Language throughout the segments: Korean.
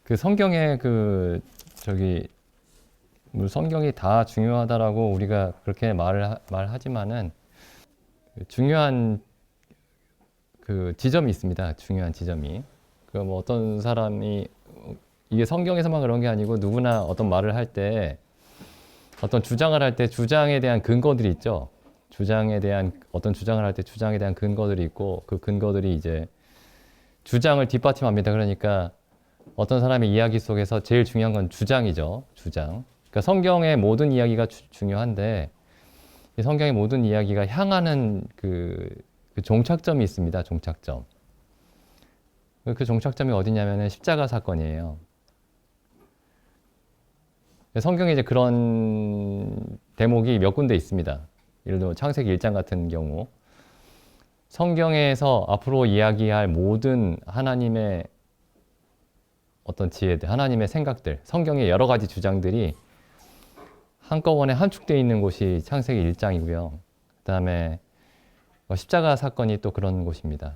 그 성경에 뭐 성경이 다 중요하다라고 우리가 그렇게 말하지만은 중요한 그 지점이 있습니다. 중요한 지점이. 그 뭐 어떤 사람이 이게 성경에서만 그런 게 아니고 누구나 어떤 말을 할 때 어떤 주장을 할 때 주장에 대한 근거들이 있죠. 어떤 주장을 할 때 주장에 대한 근거들이 있고 그 근거들이 이제 주장을 뒷받침합니다. 그러니까 어떤 사람의 이야기 속에서 제일 중요한 건 주장이죠. 주장. 그러니까 성경의 모든 이야기가 중요한데 이 성경의 모든 이야기가 향하는 그 종착점이 있습니다. 종착점. 그 종착점이 어디냐면은 십자가 사건이에요. 성경에 이제 그런 대목이 몇 군데 있습니다. 예를 들어 창세기 1장 같은 경우 성경에서 앞으로 이야기할 모든 하나님의 어떤 지혜들, 하나님의 생각들, 성경의 여러 가지 주장들이 한꺼번에 함축되어 있는 곳이 창세기 1장이고요. 그 다음에 십자가 사건이 또 그런 곳입니다.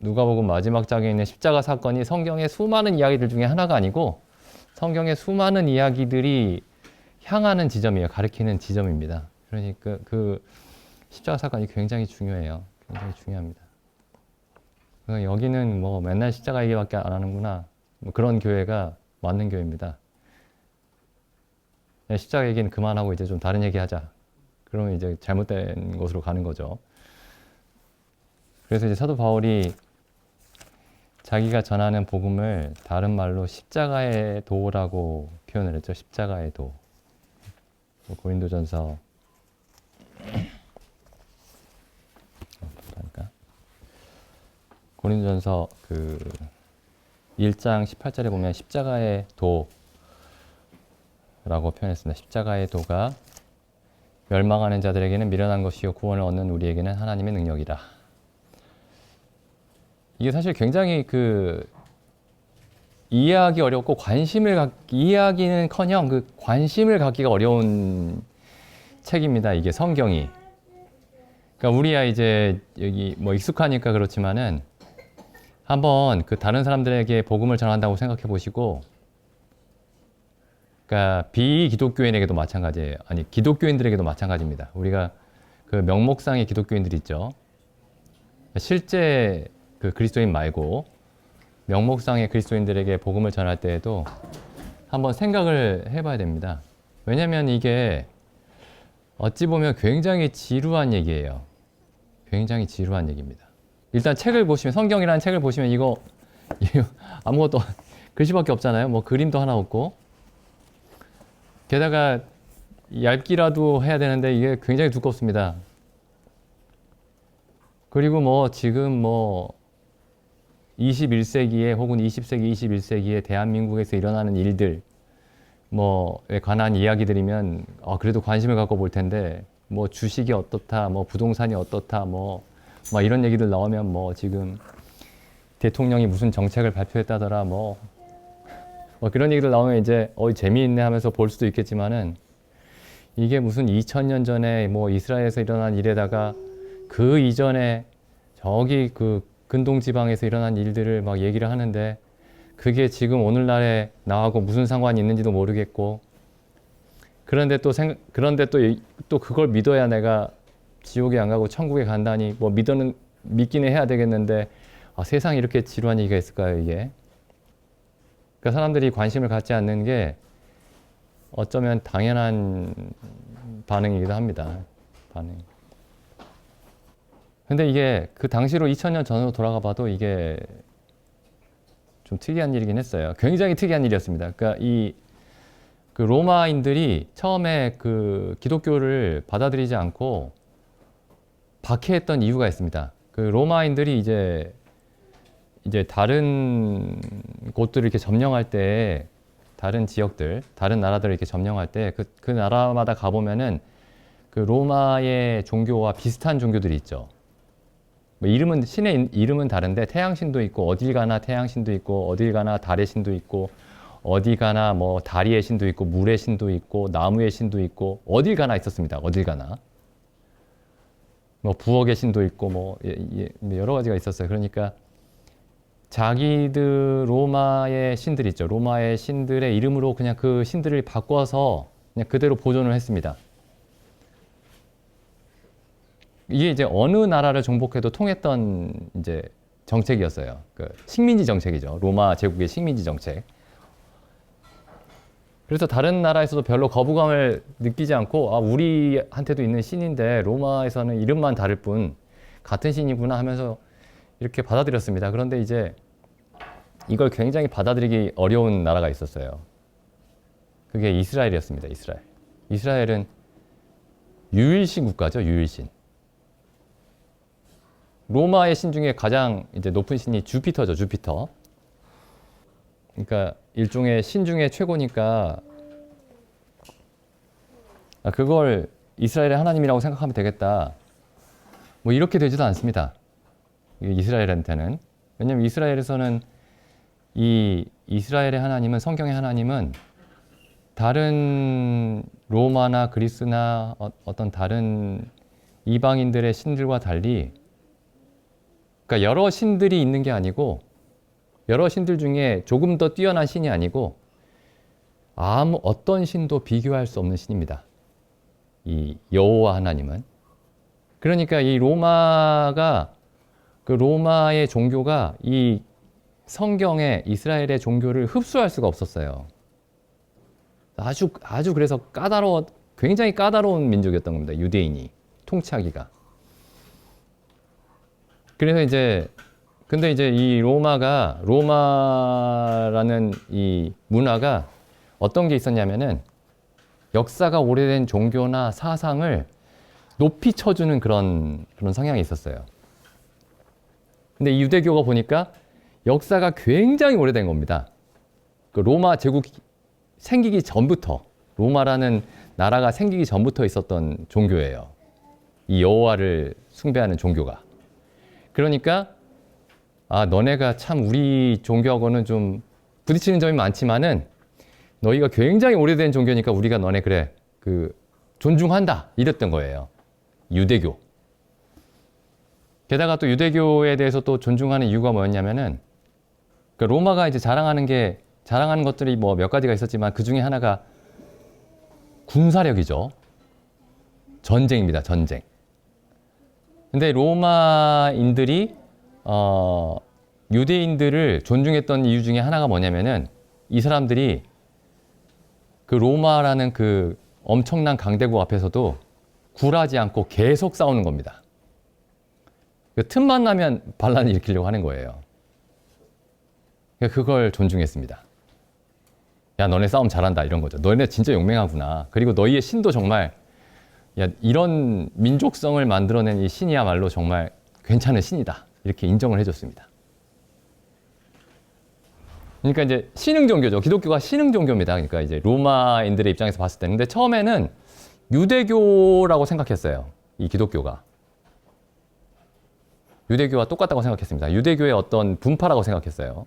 누가복음 마지막 장에 있는 십자가 사건이 성경의 수많은 이야기들 중에 하나가 아니고 성경의 수많은 이야기들이 향하는 지점이에요. 가리키는 지점입니다. 그러니까 그 십자가 사건이 굉장히 중요해요. 굉장히 중요합니다. 여기는 뭐 맨날 십자가 얘기밖에 안 하는구나. 뭐 그런 교회가 맞는 교회입니다. 십자가 얘기는 그만하고 이제 좀 다른 얘기 하자. 그러면 이제 잘못된 곳으로 가는 거죠. 그래서 이제 사도 바울이 자기가 전하는 복음을 다른 말로 십자가의 도라고 표현을 했죠. 십자가의 도. 고린도전서 고린도전서 그 1장 18절에 보면 십자가의 도라고 표현했습니다. 십자가의 도가 멸망하는 자들에게는 미련한 것이요 구원을 얻는 우리에게는 하나님의 능력이라. 이게 사실 굉장히 이해하기 어렵고 이해하기는커녕 그 관심을 갖기가 어려운 책입니다. 이게 성경이. 그러니까 우리야 이제 여기 뭐 익숙하니까 그렇지만은 한번 그 다른 사람들에게 복음을 전한다고 생각해 보시고, 그러니까 비기독교인에게도 마찬가지예요. 아니 기독교인들에게도 마찬가지입니다. 우리가 그 명목상의 기독교인들이 있죠. 실제 그 그리스도인 말고 명목상의 그리스도인들에게 복음을 전할 때에도 한번 생각을 해봐야 됩니다. 왜냐하면 이게 어찌 보면 굉장히 지루한 얘기예요. 굉장히 지루한 얘기입니다. 일단 책을 보시면 성경이라는 책을 보시면 이거 아무것도 글씨밖에 없잖아요. 뭐 그림도 하나 없고 게다가 얇기라도 해야 되는데 이게 굉장히 두껍습니다. 그리고 뭐 지금 뭐 21세기에 혹은 20세기, 21세기에 대한민국에서 일어나는 일들 뭐에 관한 이야기들이면 그래도 관심을 갖고 볼 텐데 뭐 주식이 어떻다, 뭐 부동산이 어떻다, 뭐 이런 얘기들 나오면 뭐 지금 대통령이 무슨 정책을 발표했다더라, 뭐 그런 얘기들 나오면 이제 재미있네 하면서 볼 수도 있겠지만은 이게 무슨 2000년 전에 뭐 이스라엘에서 일어난 일에다가 그 이전에 저기 그 근동 지방에서 일어난 일들을 막 얘기를 하는데 그게 지금 오늘날에 나하고 무슨 상관이 있는지도 모르겠고 그런데 또 그걸 믿어야 내가 지옥에 안 가고 천국에 간다니 뭐 믿기는 해야 되겠는데 세상에 이렇게 지루한 얘기가 있을까요, 이게? 그러니까 사람들이 관심을 갖지 않는 게 어쩌면 당연한 반응이기도 합니다. 반응. 근데 이게 그 당시로 2000년 전으로 돌아가 봐도 이게 좀 특이한 일이긴 했어요. 굉장히 특이한 일이었습니다. 그러니까 그 로마인들이 처음에 그 기독교를 받아들이지 않고 박해했던 이유가 있습니다. 그 로마인들이 이제 다른 곳들을 이렇게 점령할 때 다른 지역들, 다른 나라들을 이렇게 점령할 때 그 나라마다 가보면은 그 로마의 종교와 비슷한 종교들이 있죠. 뭐 신의 이름은 다른데 태양신도 있고 어딜 가나 태양신도 있고 어딜 가나 달의 신도 있고 어디 가나 뭐 다리의 신도 있고 물의 신도 있고 나무의 신도 있고 어딜 가나 있었습니다. 어딜 가나. 뭐 부엌의 신도 있고 뭐 여러 가지가 있었어요. 그러니까 자기들 로마의 신들 있죠. 로마의 신들의 이름으로 그냥 그 신들을 바꿔서 그냥 그대로 보존을 했습니다. 이게 이제 어느 나라를 정복해도 통했던 이제 정책이었어요. 그 식민지 정책이죠. 로마 제국의 식민지 정책. 그래서 다른 나라에서도 별로 거부감을 느끼지 않고, 아, 우리한테도 있는 신인데 로마에서는 이름만 다를 뿐 같은 신이구나 하면서 이렇게 받아들였습니다. 그런데 이제 이걸 굉장히 받아들이기 어려운 나라가 있었어요. 그게 이스라엘이었습니다. 이스라엘. 이스라엘은 유일신 국가죠. 유일신. 로마의 신 중에 가장 이제 높은 신이 주피터죠. 주피터. 그러니까 일종의 신 중에 최고니까 그걸 이스라엘의 하나님이라고 생각하면 되겠다. 뭐 이렇게 되지도 않습니다. 이스라엘한테는. 왜냐하면 이스라엘에서는 이 이스라엘의 하나님은, 성경의 하나님은 다른 로마나 그리스나 어떤 다른 이방인들의 신들과 달리, 그러니까 여러 신들이 있는 게 아니고, 여러 신들 중에 조금 더 뛰어난 신이 아니고 아무 어떤 신도 비교할 수 없는 신입니다. 이 여호와 하나님은. 그러니까 이 로마가, 그 로마의 종교가 이 성경의 이스라엘의 종교를 흡수할 수가 없었어요. 아주 그래서 굉장히 까다로운 민족이었던 겁니다. 유대인이 통치하기가. 그래서 근데 이제 이 로마라는 이 문화가 어떤 게 있었냐면은 역사가 오래된 종교나 사상을 높이 쳐주는 그런 성향이 있었어요. 근데 이 유대교가 보니까 역사가 굉장히 오래된 겁니다. 그 로마 제국 생기기 전부터, 로마라는 나라가 생기기 전부터 있었던 종교예요. 이 여호와를 숭배하는 종교가. 그러니까 너네가 참 우리 종교하고는 좀 부딪히는 점이 많지만은 너희가 굉장히 오래된 종교니까 우리가 너네 그래 존중한다 이랬던 거예요. 유대교. 게다가 또 유대교에 대해서 또 존중하는 이유가 뭐였냐면은 로마가 이제 자랑하는 것들이 뭐 몇 가지가 있었지만 그 중에 하나가 군사력이죠. 전쟁입니다. 전쟁. 근데 로마인들이 유대인들을 존중했던 이유 중에 하나가 뭐냐면은 이 사람들이 그 로마라는 그 엄청난 강대국 앞에서도 굴하지 않고 계속 싸우는 겁니다. 그 틈만 나면 반란을 일으키려고 하는 거예요. 그걸 존중했습니다. 야, 너네 싸움 잘한다 이런 거죠. 너네 진짜 용맹하구나. 그리고 너희의 신도 정말, 야, 이런 민족성을 만들어낸 이 신이야말로 정말 괜찮은 신이다. 이렇게 인정을 해줬습니다. 그러니까 이제 신흥 종교죠. 기독교가 신흥 종교입니다. 그러니까 이제 로마인들의 입장에서 봤을 때는. 근데 처음에는 유대교라고 생각했어요. 이 기독교가. 유대교와 똑같다고 생각했습니다. 유대교의 어떤 분파라고 생각했어요.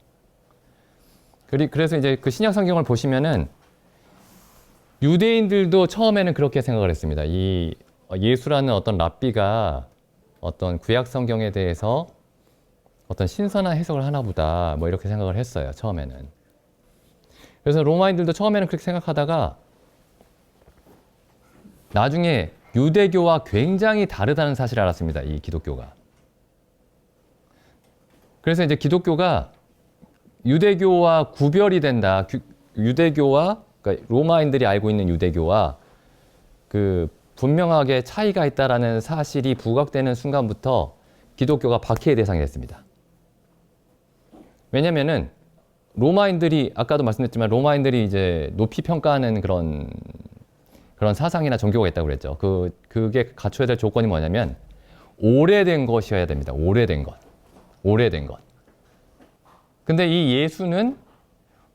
그래서 이제 그 신약 성경을 보시면은 유대인들도 처음에는 그렇게 생각을 했습니다. 이 예수라는 어떤 랍비가 어떤 구약 성경에 대해서 어떤 신선한 해석을 하나 보다 뭐 이렇게 생각을 했어요. 처음에는. 그래서 로마인들도 처음에는 그렇게 생각하다가 나중에 유대교와 굉장히 다르다는 사실을 알았습니다. 이 기독교가. 그래서 이제 기독교가 유대교와 구별이 된다. 유대교와, 그러니까 로마인들이 알고 있는 유대교와 분명하게 차이가 있다라는 사실이 부각되는 순간부터 기독교가 박해의 대상이 됐습니다. 왜냐면은 로마인들이, 아까도 말씀드렸지만 로마인들이 이제 높이 평가하는 그런 사상이나 종교가 있다고 그랬죠. 그게 갖춰야 될 조건이 뭐냐면 오래된 것이어야 됩니다. 오래된 것. 근데 이 예수는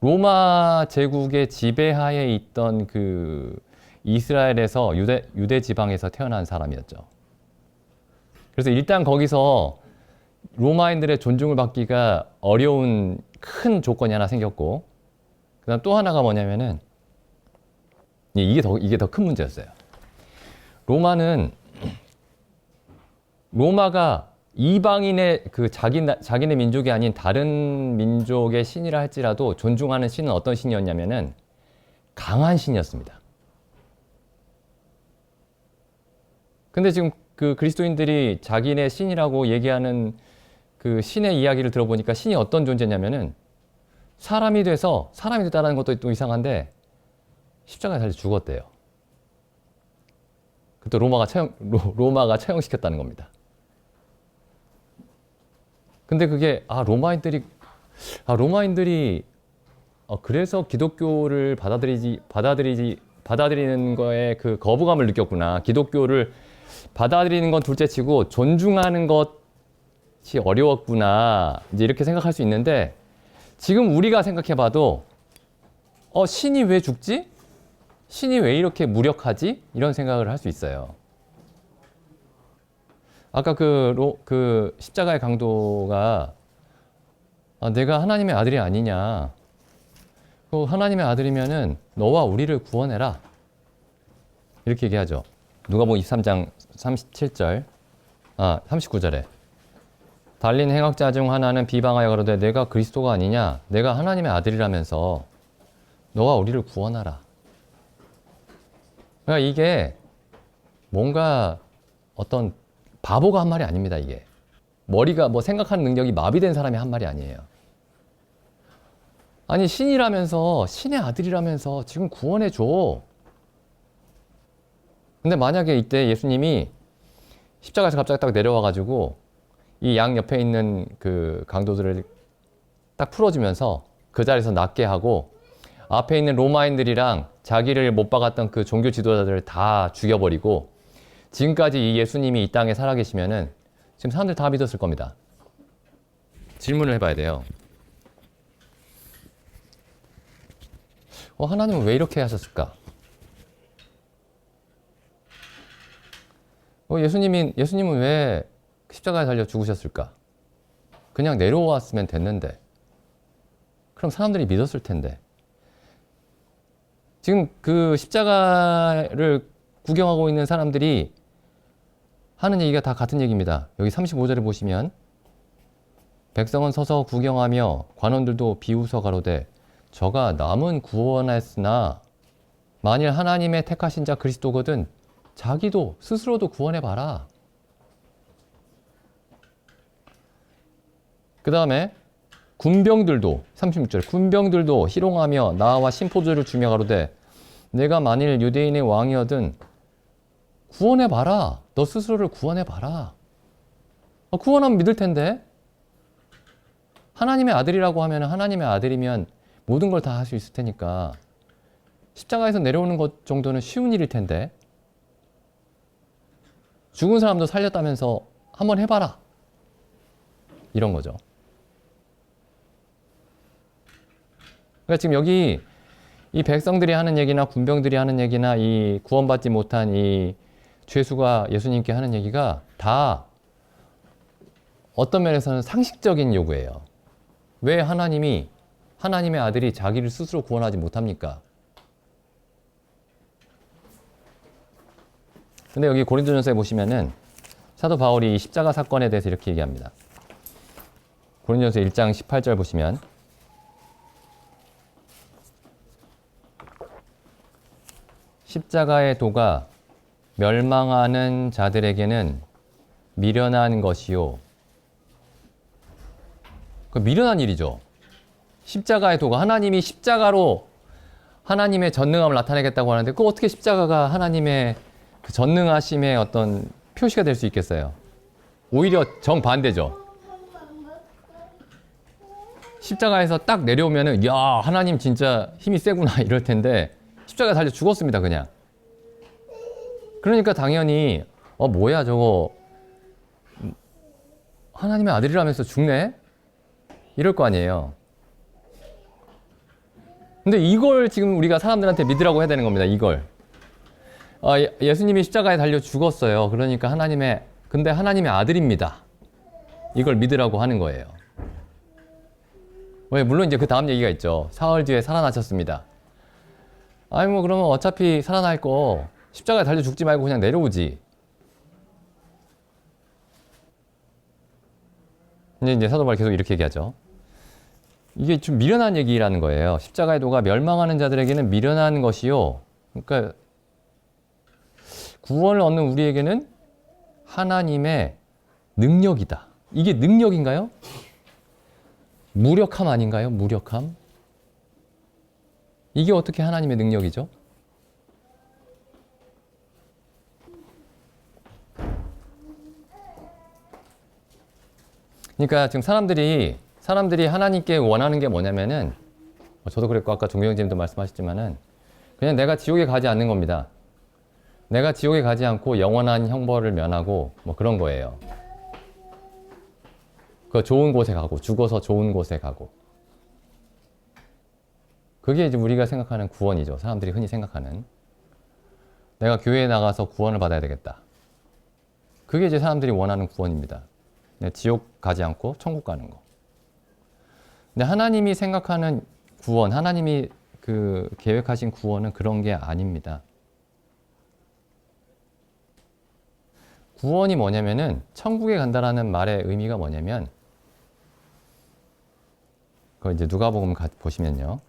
로마 제국의 지배하에 있던 이스라엘에서 유대 지방에서 태어난 사람이었죠. 그래서 일단 거기서 로마인들의 존중을 받기가 어려운 큰 조건이 하나 생겼고, 그다음 또 하나가 뭐냐면은 이게 더 큰 문제였어요. 로마가 이방인의 그 자기네 민족이 아닌 다른 민족의 신이라 할지라도 존중하는 신은 어떤 신이었냐면은 강한 신이었습니다. 근데 지금 그 그리스도인들이 자기네 신이라고 얘기하는 그 신의 이야기를 들어보니까 신이 어떤 존재냐면은 사람이 됐다는 것도 또 이상한데 십자가에 달려 죽었대요. 그때 로마가 처형시켰다는 겁니다. 근데 그게 로마인들이 그래서 기독교를 받아들이는 거에 그 거부감을 느꼈구나. 기독교를 받아들이는 건 둘째치고 존중하는 것이 어려웠구나. 이제 이렇게 생각할 수 있는데 지금 우리가 생각해봐도 신이 왜 죽지? 신이 왜 이렇게 무력하지? 이런 생각을 할 수 있어요. 아까 그 십자가의 강도가 내가 하나님의 아들이 아니냐. 하나님의 아들이면은 너와 우리를 구원해라. 이렇게 얘기하죠. 누가복음 23장 37절, 39절에 달린 행악자 중 하나는 비방하여 가로되 내가 그리스도가 아니냐? 내가 하나님의 아들이라면서 너와 우리를 구원하라. 그러니까 이게 뭔가 어떤 바보가 한 말이 아닙니다. 이게 머리가 생각하는 능력이 마비된 사람이 한 말이 아니에요. 아니 신이라면서 신의 아들이라면서 지금 구원해 줘. 근데 만약에 이때 예수님이 십자가에서 갑자기 딱 내려와 가지고 이 양 옆에 있는 그 강도들을 딱 풀어주면서 그 자리에서 낫게 하고 앞에 있는 로마인들이랑 자기를 못 박았던 그 종교 지도자들을 다 죽여버리고 지금까지 이 예수님이 이 땅에 살아계시면은 지금 사람들 다 믿었을 겁니다. 질문을 해봐야 돼요. 하나님은 왜 이렇게 하셨을까? 예수님은 왜 십자가에 달려 죽으셨을까? 그냥 내려왔으면 됐는데. 그럼 사람들이 믿었을 텐데. 지금 그 십자가를 구경하고 있는 사람들이 하는 얘기가 다 같은 얘기입니다. 여기 35절에 보시면 백성은 서서 구경하며 관원들도 비웃어 가로되 저가 남은 구원했으나 만일 하나님의 택하신 자 그리스도거든 자기도 스스로도 구원해봐라. 그 다음에 군병들도 36절 군병들도 희롱하며 나와 심포도를 주며 가로되 내가 만일 유대인의 왕이어든 구원해봐라. 너 스스로를 구원해봐라. 구원하면 믿을 텐데. 하나님의 아들이라고 하면 하나님의 아들이면 모든 걸 다 할 수 있을 테니까 십자가에서 내려오는 것 정도는 쉬운 일일 텐데 죽은 사람도 살렸다면서 한번 해봐라. 이런 거죠. 그러니까 지금 여기 이 백성들이 하는 얘기나 군병들이 하는 얘기나 이 구원받지 못한 이 죄수가 예수님께 하는 얘기가 다 어떤 면에서는 상식적인 요구예요. 왜 하나님의 아들이 자기를 스스로 구원하지 못합니까? 근데 여기 고린도전서에 보시면은 사도 바울이 십자가 사건에 대해서 이렇게 얘기합니다. 고린도전서 1장 18절 보시면 십자가의 도가 멸망하는 자들에게는 미련한 것이요. 미련한 일이죠. 십자가의 도가 하나님이 십자가로 하나님의 전능함을 나타내겠다고 하는데 그 어떻게 십자가가 하나님의 그 전능하심의 어떤 표시가 될 수 있겠어요? 오히려 정반대죠. 십자가에서 딱 내려오면은 야 하나님 진짜 힘이 세구나 이럴 텐데 십자가에 달려 죽었습니다 그냥. 그러니까 당연히 뭐야 저거 하나님의 아들이라면서 죽네? 이럴 거 아니에요. 근데 이걸 지금 우리가 사람들한테 믿으라고 해야 되는 겁니다. 이걸. 예수님이 십자가에 달려 죽었어요. 그러니까 근데 하나님의 아들입니다. 이걸 믿으라고 하는 거예요. 왜? 물론 이제 그 다음 얘기가 있죠. 사흘 뒤에 살아나셨습니다. 그러면 어차피 살아날 거 십자가에 달려 죽지 말고 그냥 내려오지. 이제 사도 바울이 계속 이렇게 얘기하죠. 이게 좀 미련한 얘기라는 거예요. 십자가의 도가 멸망하는 자들에게는 미련한 것이요. 그러니까 구원을 얻는 우리에게는 하나님의 능력이다. 이게 능력인가요? 무력함 아닌가요? 무력함? 이게 어떻게 하나님의 능력이죠? 그러니까 지금 사람들이 하나님께 원하는 게 뭐냐면은, 저도 그랬고 아까 종경님도 말씀하셨지만은, 그냥 내가 지옥에 가지 않는 겁니다. 내가 지옥에 가지 않고 영원한 형벌을 면하고 뭐 그런 거예요. 그 좋은 곳에 가고, 죽어서 좋은 곳에 가고. 그게 이제 우리가 생각하는 구원이죠. 사람들이 흔히 생각하는. 내가 교회에 나가서 구원을 받아야 되겠다. 그게 이제 사람들이 원하는 구원입니다. 지옥 가지 않고 천국 가는 거. 근데 하나님이 생각하는 구원, 하나님이 그 계획하신 구원은 그런 게 아닙니다. 구원이 뭐냐면은 천국에 간다라는 말의 의미가 뭐냐면, 그 이제 누가복음 보시면요.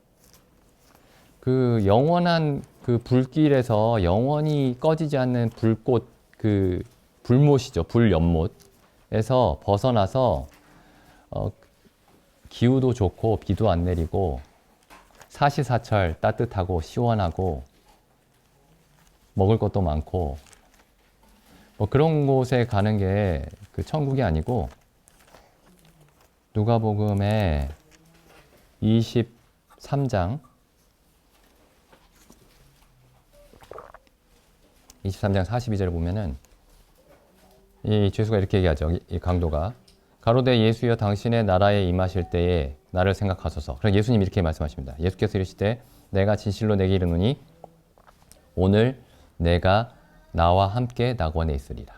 그 영원한 그 불길에서 영원히 꺼지지 않는 불꽃, 그 불못이죠. 불연못에서 벗어나서 기후도 좋고 비도 안 내리고 사시사철 따뜻하고 시원하고 먹을 것도 많고 뭐 그런 곳에 가는 게 그 천국이 아니고, 누가복음의 23장 42절을 보면은 이 죄수가 이렇게 얘기하죠. 이 강도가 가로되 예수여 당신의 나라에 임하실 때에 나를 생각하소서. 그럼 예수님이 이렇게 말씀하십니다. 예수께서 이르시되 내가 진실로 내게 이르노니 오늘 내가 나와 함께 낙원에 있으리라.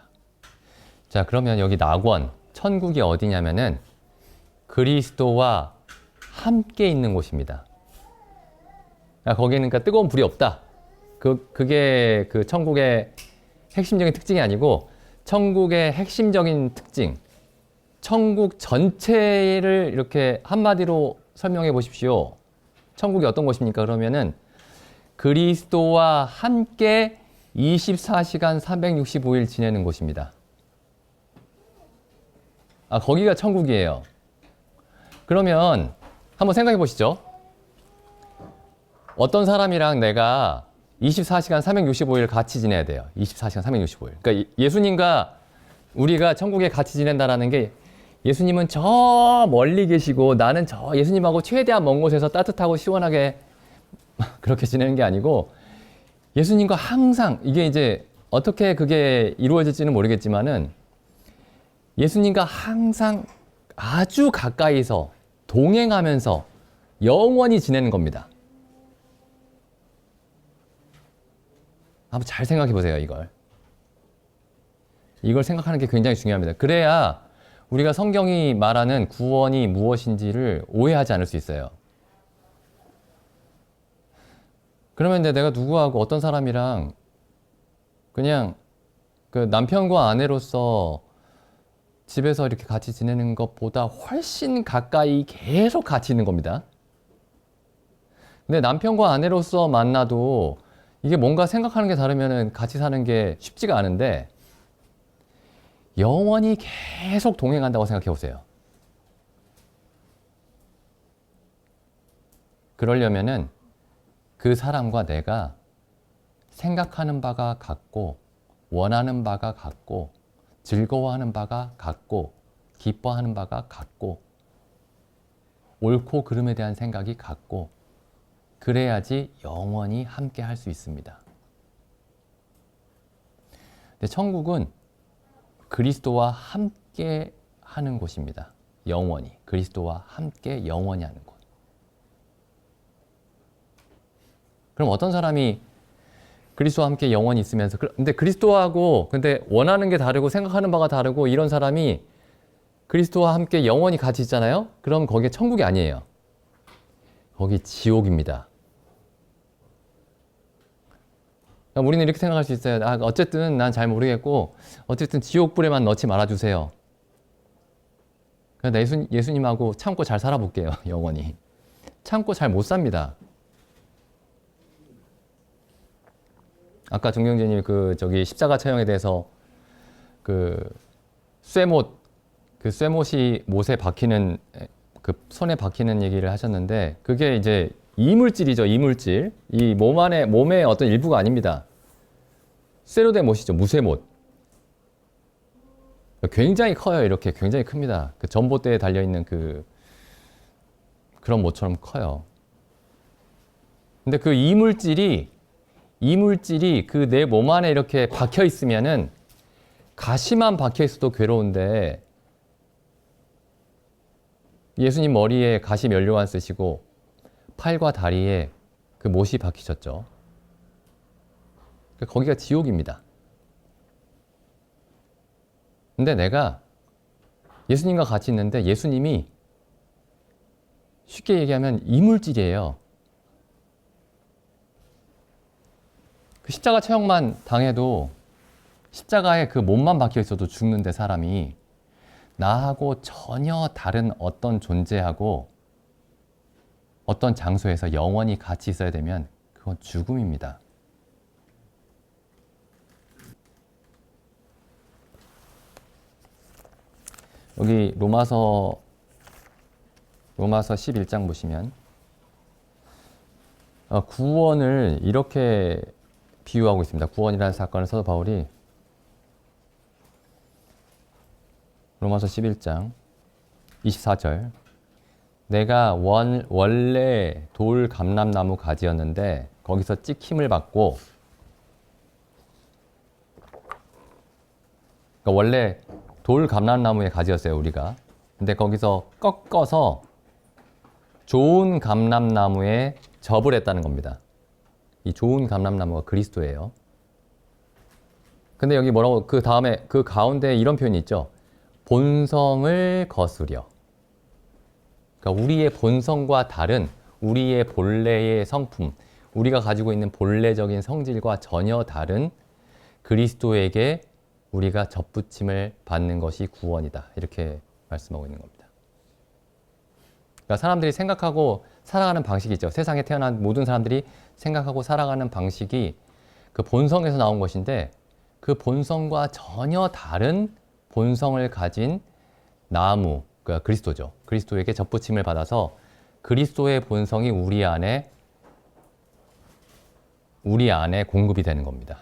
자, 그러면 여기 낙원, 천국이 어디냐면은 그리스도와 함께 있는 곳입니다. 거기는 그러니까 뜨거운 불이 없다. 그게 그 천국의 핵심적인 특징이 아니고, 천국의 핵심적인 특징, 천국 전체를 이렇게 한마디로 설명해 보십시오. 천국이 어떤 곳입니까? 그러면은 그리스도와 함께 24시간 365일 지내는 곳입니다. 거기가 천국이에요. 그러면 한번 생각해 보시죠. 어떤 사람이랑 내가 24시간 365일 같이 지내야 돼요. 24시간 365일. 그러니까 예수님과 우리가 천국에 같이 지낸다라는 게, 예수님은 저 멀리 계시고 나는 저 예수님하고 최대한 먼 곳에서 따뜻하고 시원하게 그렇게 지내는 게 아니고, 예수님과 항상, 이게 이제 어떻게 그게 이루어질지는 모르겠지만은 예수님과 항상 아주 가까이서 동행하면서 영원히 지내는 겁니다. 한번 잘 생각해 보세요, 이걸. 이걸 생각하는 게 굉장히 중요합니다. 그래야 우리가 성경이 말하는 구원이 무엇인지를 오해하지 않을 수 있어요. 그러면 내가 누구하고 어떤 사람이랑 그냥 그 남편과 아내로서 집에서 이렇게 같이 지내는 것보다 훨씬 가까이 계속 같이 있는 겁니다. 근데 남편과 아내로서 만나도 이게 뭔가 생각하는 게 다르면은 같이 사는 게 쉽지가 않은데, 영원히 계속 동행한다고 생각해 보세요. 그러려면은 그 사람과 내가 생각하는 바가 같고, 원하는 바가 같고, 즐거워하는 바가 같고, 기뻐하는 바가 같고, 옳고 그름에 대한 생각이 같고, 그래야지 영원히 함께 할 수 있습니다. 근데 천국은 그리스도와 함께 하는 곳입니다. 영원히. 그리스도와 함께 영원히 하는 곳. 그럼 어떤 사람이 그리스도와 함께 영원히 있으면서, 근데 그리스도하고 근데 원하는 게 다르고 생각하는 바가 다르고 이런 사람이 그리스도와 함께 영원히 같이 있잖아요? 그럼 거기에 천국이 아니에요. 거기 지옥입니다. 우리는 이렇게 생각할 수 있어요. 어쨌든 난 잘 모르겠고 어쨌든 지옥불에만 넣지 말아주세요. 그래서 예수님하고 참고 잘 살아볼게요. 영원히. 참고 잘 못 삽니다. 아까 정경재님이 십자가 처형에 대해서 쇠못, 쇠못이 못에 박히는, 손에 박히는 얘기를 하셨는데, 그게 이제 이물질이죠, 이물질. 이 몸의 어떤 일부가 아닙니다. 쇠로 된 못이죠, 무쇠못. 굉장히 커요, 이렇게. 굉장히 큽니다. 전봇대에 달려있는 그런 못처럼 커요. 근데 그 이물질이 내 몸 안에 이렇게 박혀 있으면은 가시만 박혀 있어도 괴로운데 예수님 머리에 가시 면류관 쓰시고 팔과 다리에 그 못이 박히셨죠. 거기가 지옥입니다. 근데 내가 예수님과 같이 있는데 예수님이 쉽게 얘기하면 이물질이에요. 그 십자가 처형만 당해도 십자가에 그 몸만 박혀 있어도 죽는데 사람이 나하고 전혀 다른 어떤 존재하고 어떤 장소에서 영원히 같이 있어야 되면 그건 죽음입니다. 여기 로마서 11장 보시면 구원을 이렇게 비유하고 있습니다. 구원이라는 사건을 사도 바울이 로마서 11장 24절 내가 원래 돌 감람나무 가지였는데 거기서 찍힘을 받고 그러니까 원래 돌 감람나무의 가지였어요, 우리가. 근데 거기서 꺾어서 좋은 감람나무에 접을 했다는 겁니다. 이 좋은 감람나무가 그리스도예요. 근데 여기 뭐라고 그 다음에 그 가운데 이런 표현이 있죠. 본성을 거스려. 그러니까 우리의 본성과 다른 우리의 본래의 성품, 우리가 가지고 있는 본래적인 성질과 전혀 다른 그리스도에게 우리가 접붙임을 받는 것이 구원이다. 이렇게 말씀하고 있는 겁니다. 그러니까 사람들이 생각하고 살아가는 방식이 있죠. 세상에 태어난 모든 사람들이 생각하고 살아가는 방식이 그 본성에서 나온 것인데 그 본성과 전혀 다른 본성을 가진 나무, 그러니까 그리스도죠. 그리스도에게 접붙임을 받아서 그리스도의 본성이 우리 안에 공급이 되는 겁니다.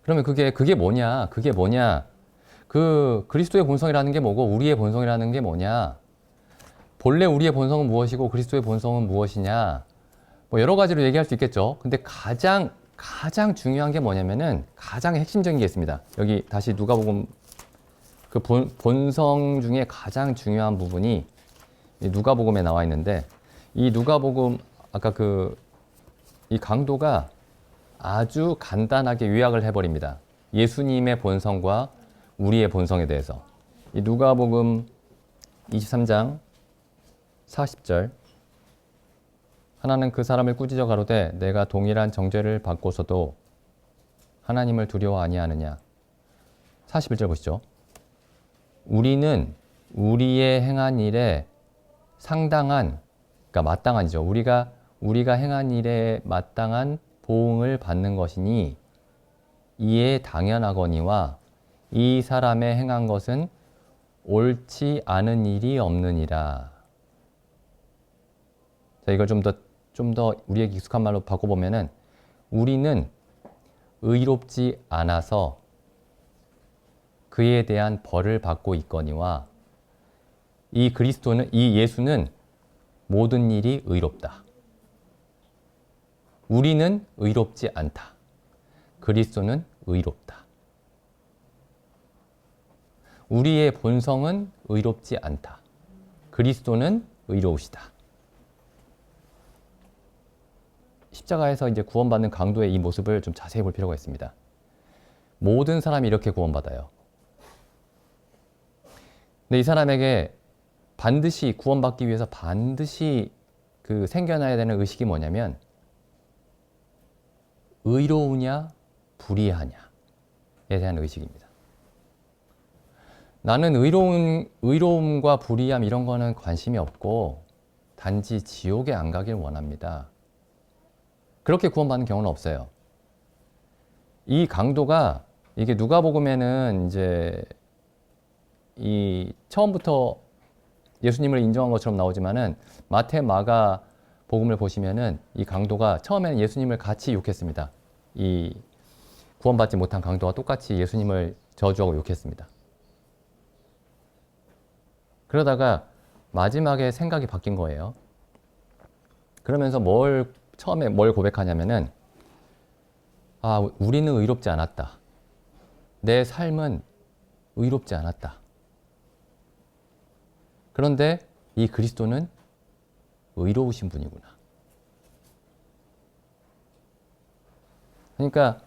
그러면 그게 뭐냐? 그 그리스도의 본성이라는 게 뭐고 우리의 본성이라는 게 뭐냐? 본래 우리의 본성은 무엇이고 그리스도의 본성은 무엇이냐? 뭐 여러 가지로 얘기할 수 있겠죠. 근데 가장 중요한 게 뭐냐면은 가장 핵심적인 게 있습니다. 여기 다시 누가복음 그 본성 중에 가장 중요한 부분이 누가복음에 나와 있는데 이 누가복음 아까 이 강도가 아주 간단하게 요약을 해버립니다. 예수님의 본성과 우리의 본성에 대해서. 이 누가복음 23장 40절 하나는 그 사람을 꾸짖어 가로되 내가 동일한 정죄를 받고서도 하나님을 두려워 아니하느냐. 41절 보시죠. 우리는 우리의 행한 일에 상당한, 그러니까 마땅한이죠. 우리가 행한 일에 마땅한 보응을 받는 것이니 이에 당연하거니와 이 사람의 행한 것은 옳지 않은 일이 없느니라. 자, 이걸 좀 더 우리에게 익숙한 말로 바꿔보면은 우리는 의롭지 않아서 그에 대한 벌을 받고 있거니와 이 예수는 모든 일이 의롭다. 우리는 의롭지 않다. 그리스도는 의롭다. 우리의 본성은 의롭지 않다. 그리스도는 의로우시다. 십자가에서 이제 구원받는 강도의 이 모습을 좀 자세히 볼 필요가 있습니다. 모든 사람이 이렇게 구원받아요. 근데 이 사람에게 반드시 구원받기 위해서 반드시 생겨나야 되는 의식이 뭐냐면 의로우냐 불의하냐에 대한 의식입니다. 나는 의로움과 불의함 이런 거는 관심이 없고 단지 지옥에 안 가길 원합니다. 그렇게 구원받는 경우는 없어요. 이 강도가 이게 누가복음에는 이제 이 처음부터 예수님을 인정한 것처럼 나오지만은 마태, 마가 복음을 보시면은 이 강도가 처음에는 예수님을 같이 욕했습니다. 이 구원받지 못한 강도와 똑같이 예수님을 저주하고 욕했습니다. 그러다가 마지막에 생각이 바뀐 거예요. 그러면서 처음에 뭘 고백하냐면은, 아, 우리는 의롭지 않았다. 내 삶은 의롭지 않았다. 그런데 이 그리스도는 의로우신 분이구나. 그러니까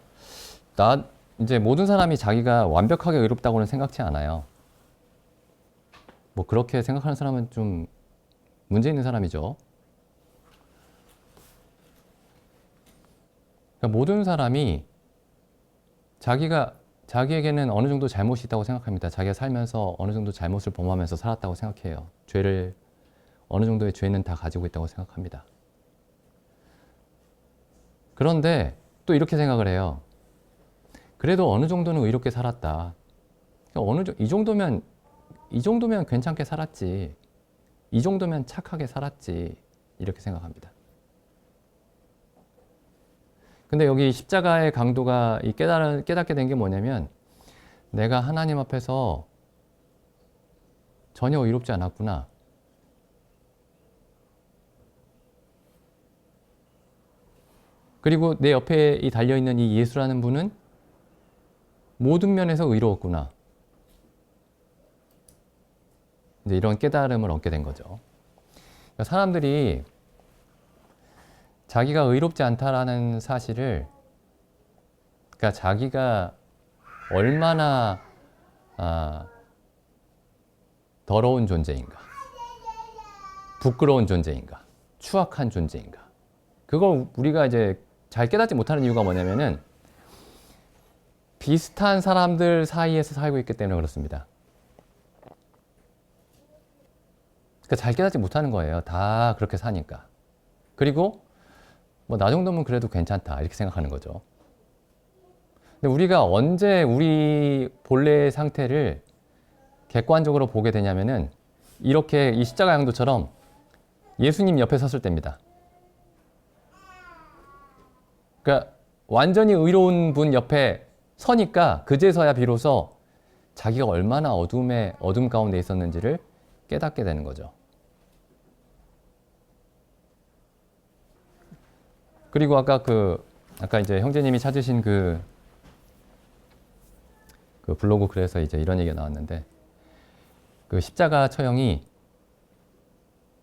이제 모든 사람이 자기가 완벽하게 의롭다고는 생각지 않아요. 뭐 그렇게 생각하는 사람은 좀 문제 있는 사람이죠. 그러니까 모든 사람이 자기에게는 어느 정도 잘못이 있다고 생각합니다. 자기가 살면서 어느 정도 잘못을 범하면서 살았다고 생각해요. 어느 정도의 죄는 다 가지고 있다고 생각합니다. 그런데 또 이렇게 생각을 해요. 그래도 어느 정도는 의롭게 살았다. 이 정도면 괜찮게 살았지. 이 정도면 착하게 살았지. 이렇게 생각합니다. 근데 여기 십자가의 강도가 깨닫게 된 게 뭐냐면, 내가 하나님 앞에서 전혀 의롭지 않았구나. 그리고 내 옆에 달려있는 이 예수라는 분은 모든 면에서 의로웠구나. 이제 이런 깨달음을 얻게 된 거죠. 그러니까 사람들이 자기가 의롭지 않다라는 사실을, 그러니까 자기가 얼마나 더러운 존재인가, 부끄러운 존재인가, 추악한 존재인가, 그걸 우리가 이제 잘 깨닫지 못하는 이유가 뭐냐면은 비슷한 사람들 사이에서 살고 있기 때문에 그렇습니다. 그러니까 잘 깨닫지 못하는 거예요. 다 그렇게 사니까. 그리고 뭐 나 정도면 그래도 괜찮다 이렇게 생각하는 거죠. 근데 우리가 언제 우리 본래의 상태를 객관적으로 보게 되냐면은 이렇게 이 십자가 양도처럼 예수님 옆에 섰을 때입니다. 그러니까 완전히 의로운 분 옆에 서니까 그제서야 비로소 자기가 얼마나 어둠 가운데 있었는지를 깨닫게 되는 거죠. 그리고 아까 이제 형제님이 찾으신 그 블로그 글에서 이제 이런 얘기가 나왔는데, 그 십자가 처형이,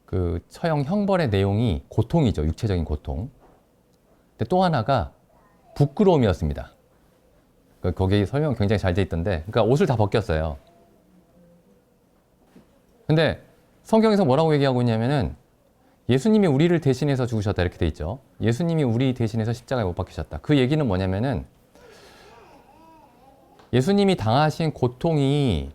그 처형 형벌의 내용이 고통이죠. 육체적인 고통. 근데 또 하나가 부끄러움이었습니다. 거기 설명 굉장히 잘 돼 있던데, 그러니까 옷을 다 벗겼어요. 근데 성경에서 뭐라고 얘기하고 있냐면은 예수님이 우리를 대신해서 죽으셨다 이렇게 돼 있죠. 예수님이 우리 대신해서 십자가에 못 박히셨다. 그 얘기는 뭐냐면은 예수님이 당하신 고통이,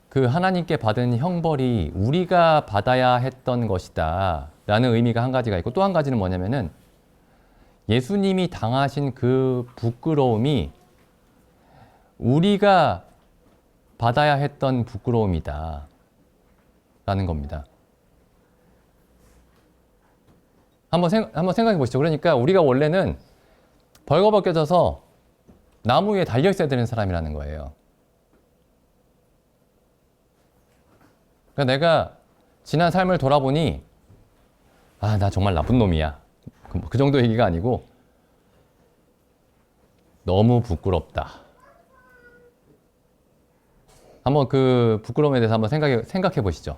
그 하나님께 받은 형벌이 우리가 받아야 했던 것이다 라는 의미가 한 가지가 있고, 또 한 가지는 뭐냐면은 예수님이 당하신 그 부끄러움이 우리가 받아야 했던 부끄러움이다 라는 겁니다. 한번 생각해 보시죠. 그러니까 우리가 원래는 벌거벗겨져서 나무 위에 달려 있어야 되는 사람이라는 거예요. 그러니까 내가 지난 삶을 돌아보니, 아, 나 정말 나쁜 놈이야. 그 정도 얘기가 아니고, 너무 부끄럽다. 한번 그 부끄러움에 대해서 한번 생각해 보시죠.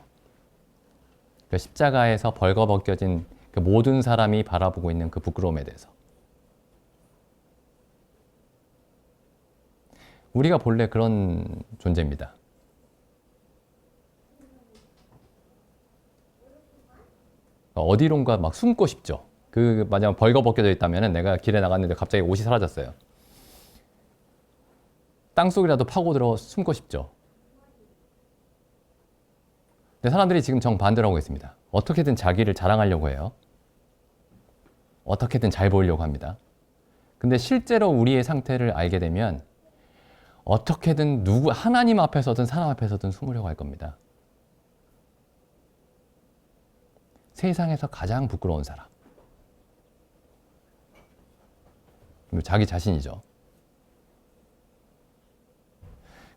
그 십자가에서 벌거벗겨진 그 모든 사람이 바라보고 있는 그 부끄러움에 대해서. 우리가 본래 그런 존재입니다. 어디론가 막 숨고 싶죠. 만약 벌거벗겨져 있다면 내가 길에 나갔는데 갑자기 옷이 사라졌어요. 땅속이라도 파고들어 숨고 싶죠. 근데 사람들이 지금 정반대로 하고 있습니다. 어떻게든 자기를 자랑하려고 해요. 어떻게든 잘 보이려고 합니다. 근데 실제로 우리의 상태를 알게 되면 어떻게든 하나님 앞에서든 사람 앞에서든 숨으려고 할 겁니다. 세상에서 가장 부끄러운 사람. 자기 자신이죠.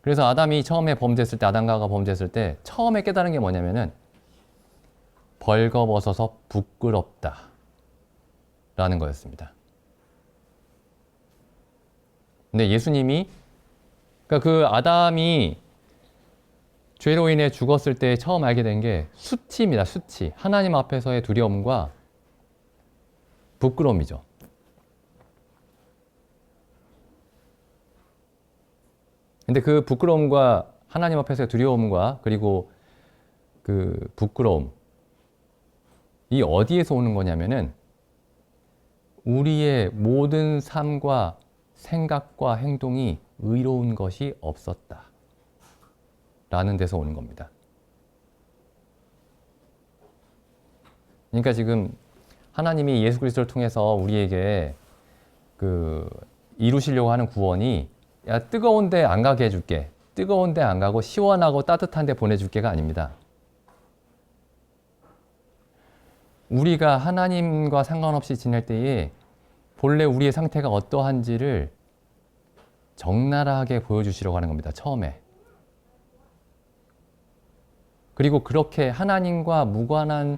그래서 아담이 처음에 범죄했을 때, 아담과 범죄했을 때 처음에 깨달은 게 뭐냐면은 벌거벗어서 부끄럽다 라는 거였습니다. 근데 예수님이, 그러니까 그 아담이 죄로 인해 죽었을 때 처음 알게 된 게 수치입니다. 수치. 하나님 앞에서의 두려움과 부끄러움이죠. 근데 그 부끄러움과 하나님 앞에서의 두려움과 그리고 그 부끄러움, 이 어디에서 오는 거냐면은 우리의 모든 삶과 생각과 행동이 의로운 것이 없었다 라는 데서 오는 겁니다. 그러니까 지금 하나님이 예수 그리스도를 통해서 우리에게 이루시려고 하는 구원이 야, 뜨거운 데 안 가게 해줄게, 뜨거운 데 안 가고 시원하고 따뜻한 데 보내줄게가 아닙니다. 우리가 하나님과 상관없이 지낼 때에 본래 우리의 상태가 어떠한지를 적나라하게 보여주시려고 하는 겁니다. 처음에. 그리고 그렇게 하나님과 무관한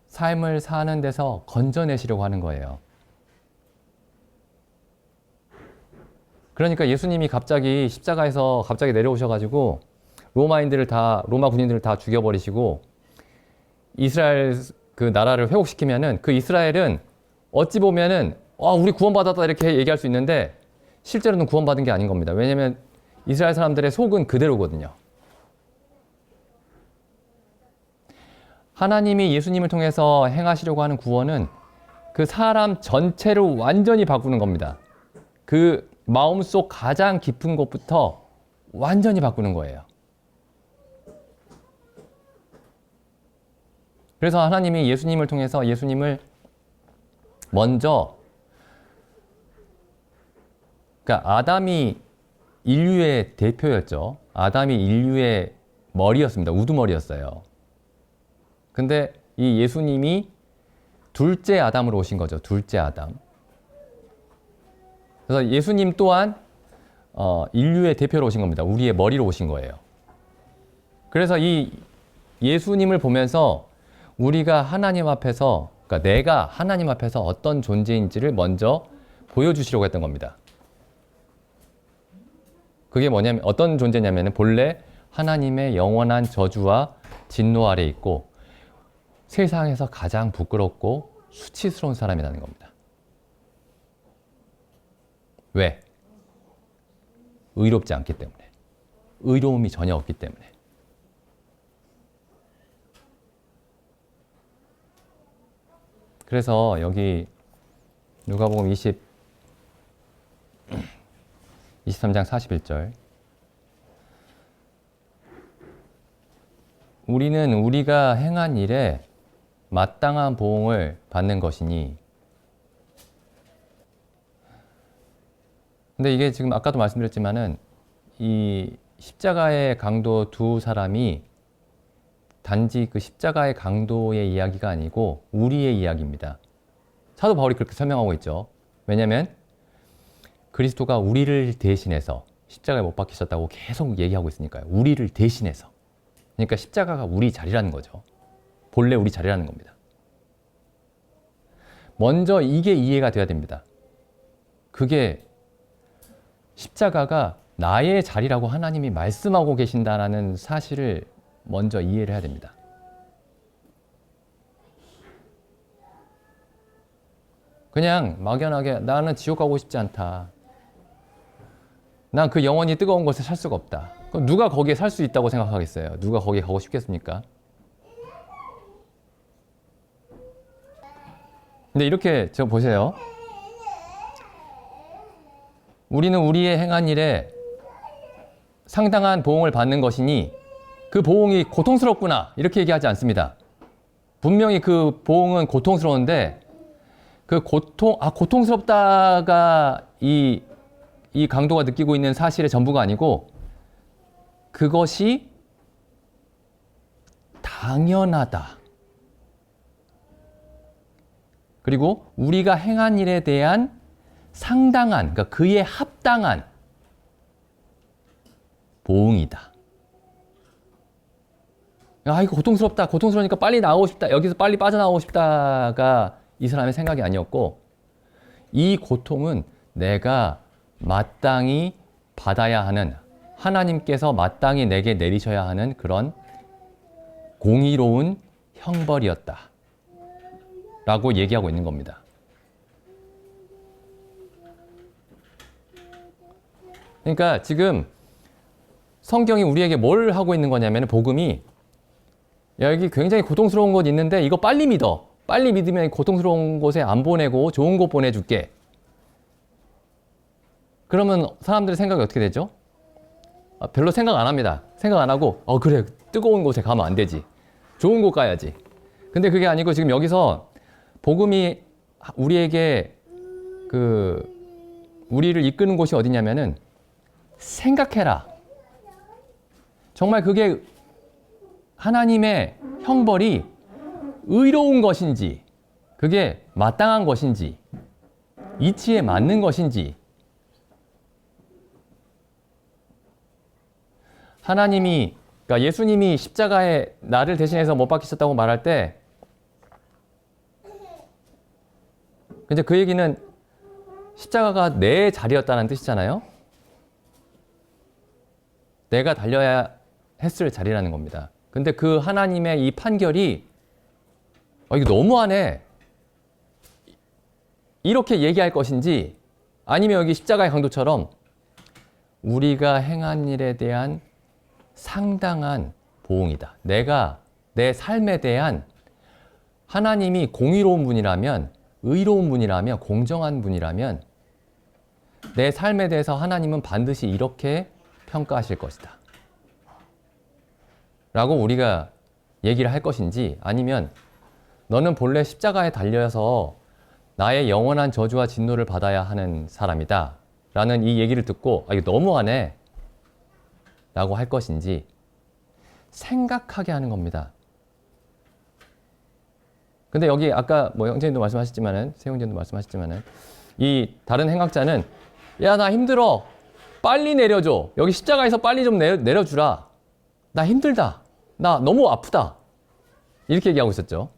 삶을 사는 데서 건져내시려고 하는 거예요. 그러니까 예수님이 갑자기 십자가에서 갑자기 내려오셔가지고 로마 군인들을 다 죽여버리시고 이스라엘 그 나라를 회복시키면은 그 이스라엘은 어찌 보면은 우리 구원받았다 이렇게 얘기할 수 있는데 실제로는 구원받은 게 아닌 겁니다. 왜냐하면 이스라엘 사람들의 속은 그대로거든요. 하나님이 예수님을 통해서 행하시려고 하는 구원은 그 사람 전체를 완전히 바꾸는 겁니다. 그 마음속 가장 깊은 곳부터 완전히 바꾸는 거예요. 그래서 하나님이 예수님을 통해서 예수님을 먼저, 그러니까 아담이 인류의 대표였죠. 아담이 인류의 머리였습니다. 우두머리였어요. 근데 이 예수님이 둘째 아담으로 오신 거죠. 둘째 아담. 그래서 예수님 또한 인류의 대표로 오신 겁니다. 우리의 머리로 오신 거예요. 그래서 이 예수님을 보면서 우리가 하나님 앞에서, 그러니까 내가 하나님 앞에서 어떤 존재인지를 먼저 보여주시려고 했던 겁니다. 그게 뭐냐면, 어떤 존재냐면 본래 하나님의 영원한 저주와 진노 아래 있고 세상에서 가장 부끄럽고 수치스러운 사람이라는 겁니다. 왜? 의롭지 않기 때문에. 의로움이 전혀 없기 때문에. 그래서 여기 누가복음 23장 41절, 우리는 우리가 행한 일에 마땅한 보응을 받는 것이니. 근데 이게 지금 아까도 말씀드렸지만은 이 십자가의 강도 두 사람이 단지 그 십자가의 강도의 이야기가 아니고 우리의 이야기입니다. 사도 바울이 그렇게 설명하고 있죠. 왜냐하면 그리스도가 우리를 대신해서 십자가에 못 박히셨다고 계속 얘기하고 있으니까요. 우리를 대신해서. 그러니까 십자가가 우리 자리라는 거죠. 본래 우리 자리라는 겁니다. 먼저 이게 이해가 돼야 됩니다. 그게 십자가가 나의 자리라고 하나님이 말씀하고 계신다는 사실을 먼저 이해를 해야 됩니다. 그냥 막연하게 나는 지옥 가고 싶지 않다. 난 그 영원히 뜨거운 곳에 살 수가 없다. 그럼 누가 거기에 살 수 있다고 생각하겠어요? 누가 거기에 가고 싶겠습니까? 근데 이렇게 저 보세요. 우리는 우리의 행한 일에 상당한 보응을 받는 것이니, 그 보응이 고통스럽구나 이렇게 얘기하지 않습니다. 분명히 그 보응은 고통스러운데 그 고통스럽다가 이 강도가 느끼고 있는 사실의 전부가 아니고 그것이 당연하다. 그리고 우리가 행한 일에 대한 상당한, 그러니까 그에 합당한 보응이다. 이거 고통스럽다. 고통스러우니까 빨리 나오고 싶다. 여기서 빨리 빠져나오고 싶다가 이 사람의 생각이 아니었고, 이 고통은 내가 마땅히 받아야 하는, 하나님께서 마땅히 내게 내리셔야 하는 그런 공의로운 형벌이었다. 라고 얘기하고 있는 겁니다. 그러니까 지금 성경이 우리에게 뭘 하고 있는 거냐면, 복음이 여기 굉장히 고통스러운 곳 있는데 이거 빨리 믿어. 빨리 믿으면 고통스러운 곳에 안 보내고 좋은 곳 보내줄게. 그러면 사람들의 생각이 어떻게 되죠? 별로 생각 안 합니다. 생각 안 하고 그래, 뜨거운 곳에 가면 안 되지. 좋은 곳 가야지. 근데 그게 아니고 지금 여기서 복음이 우리에게 우리를 이끄는 곳이 어디냐면은 생각해라. 정말 그게 하나님의 형벌이 의로운 것인지, 그게 마땅한 것인지, 이치에 맞는 것인지, 그러니까 예수님이 십자가에 나를 대신해서 못 박히셨다고 말할 때, 근데 그 얘기는 십자가가 내 자리였다는 뜻이잖아요. 내가 달려야 했을 자리라는 겁니다. 근데 그 하나님의 이 판결이 이거 너무하네. 이렇게 얘기할 것인지, 아니면 여기 십자가의 강도처럼 우리가 행한 일에 대한 상당한 보응이다. 내가 내 삶에 대한, 하나님이 공의로운 분이라면, 의로운 분이라면, 공정한 분이라면 내 삶에 대해서 하나님은 반드시 이렇게 평가하실 것이다. 라고 우리가 얘기를 할 것인지, 아니면 너는 본래 십자가에 달려서 나의 영원한 저주와 진노를 받아야 하는 사람이다. 라는 이 얘기를 듣고 이거 너무하네. 라고 할 것인지 생각하게 하는 겁니다. 근데 여기 아까 형제님도 말씀하셨지만은, 세형제님도 말씀하셨지만은, 이 다른 행악자는 야, 나 힘들어. 빨리 내려줘. 여기 십자가에서 빨리 좀 내려주라. 나 힘들다. 나 너무 아프다. 이렇게 얘기하고 있었죠.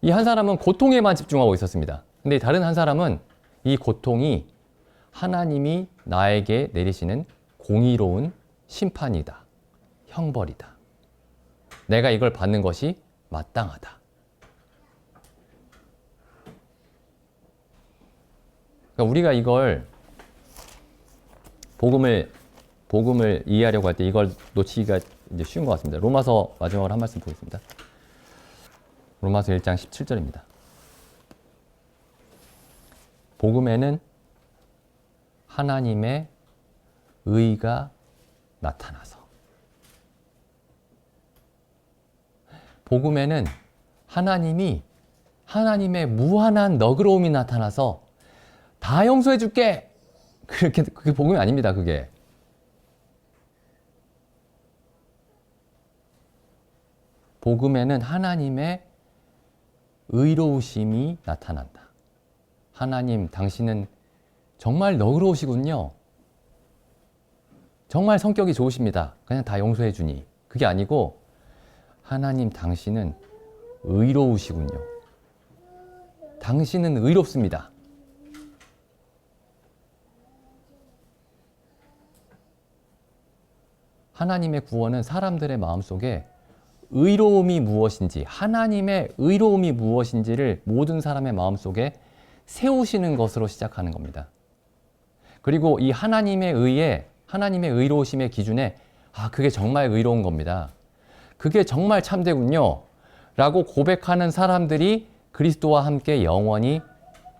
이 한 사람은 고통에만 집중하고 있었습니다. 근데 다른 한 사람은 이 고통이 하나님이 나에게 내리시는 공의로운 심판이다. 형벌이다. 내가 이걸 받는 것이 마땅하다. 그러니까 우리가 이걸 복음을 이해하려고 할 때 이걸 놓치기가 이제 쉬운 것 같습니다. 로마서 마지막으로 한 말씀 보겠습니다. 로마서 1장 17절입니다. 복음에는 하나님의 의가 나타나서, 복음에는 하나님의 무한한 너그러움이 나타나서 다 용서해 줄게. 그게 복음이 아닙니다. 그게. 복음에는 하나님의 의로우심이 나타난다. 하나님, 당신은 정말 너그러우시군요. 정말 성격이 좋으십니다. 그냥 다 용서해 주니. 그게 아니고, 하나님, 당신은 의로우시군요. 당신은 의롭습니다. 하나님의 구원은 사람들의 마음속에 의로움이 무엇인지, 하나님의 의로움이 무엇인지를 모든 사람의 마음속에 세우시는 것으로 시작하는 겁니다. 그리고 이 하나님의 의로우심의 기준에 그게 정말 의로운 겁니다. 그게 정말 참되군요. 라고 고백하는 사람들이 그리스도와 함께 영원히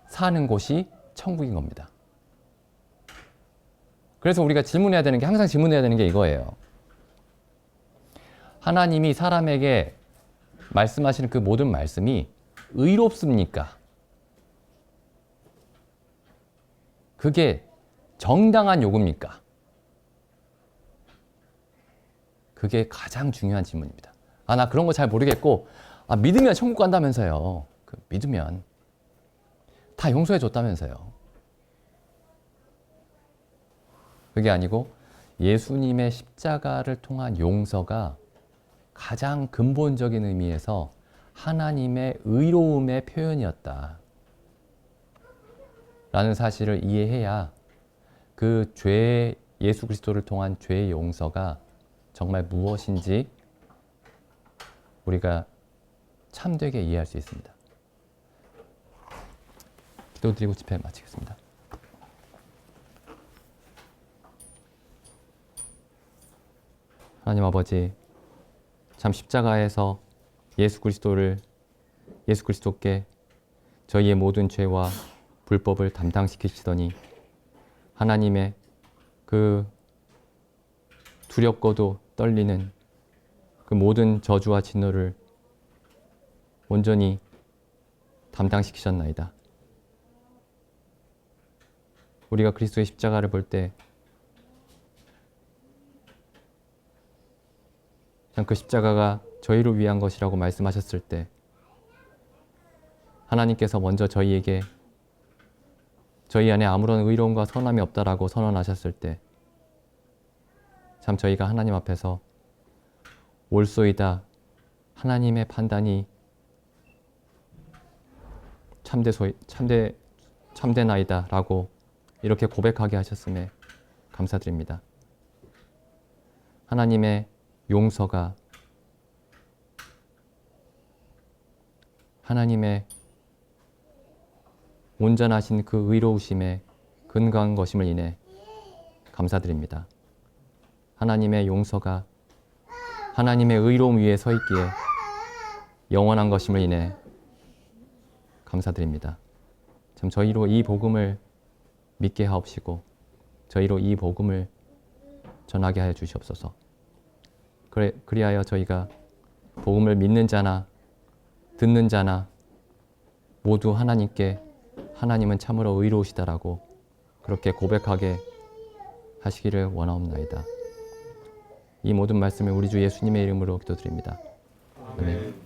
사는 곳이 천국인 겁니다. 그래서 우리가 항상 질문해야 되는 게 이거예요. 하나님이 사람에게 말씀하시는 그 모든 말씀이 의롭습니까? 그게 정당한 요구입니까? 그게 가장 중요한 질문입니다. 나 그런 거 잘 모르겠고, 믿으면 천국 간다면서요. 믿으면 다 용서해 줬다면서요. 그게 아니고 예수님의 십자가를 통한 용서가 가장 근본적인 의미에서 하나님의 의로움의 표현이었다. 라는 사실을 이해해야 그 죄, 예수 그리스도를 통한 죄의 용서가 정말 무엇인지 우리가 참되게 이해할 수 있습니다. 기도드리고 집회 마치겠습니다. 하나님 아버지, 참 십자가에서 예수 그리스도께 저희의 모든 죄와 불법을 담당시키시더니 하나님의 그 두렵고도 떨리는 그 모든 저주와 진노를 온전히 담당시키셨나이다. 우리가 그리스도의 십자가를 볼 때 그 십자가가 저희를 위한 것이라고 말씀하셨을 때 하나님께서 먼저 저희에게 저희 안에 아무런 의로움과 선함이 없다라고 선언하셨을 때 참 저희가 하나님 앞에서 옳소이다, 하나님의 판단이 참되나이다 라고 이렇게 고백하게 하셨음에 감사드립니다. 하나님의 용서가 하나님의 온전하신 그 의로우심에 근거한 것임을 인해 감사드립니다. 하나님의 용서가 하나님의 의로움 위에 서 있기에 영원한 것임을 인해 감사드립니다. 참 저희로 이 복음을 믿게 하옵시고 저희로 이 복음을 전하게 하여 주시옵소서. 그리하여 저희가 복음을 믿는 자나 듣는 자나 모두 하나님께 하나님은 참으로 의로우시다라고 그렇게 고백하게 하시기를 원하옵나이다. 이 모든 말씀을 우리 주 예수님의 이름으로 기도드립니다. 아멘.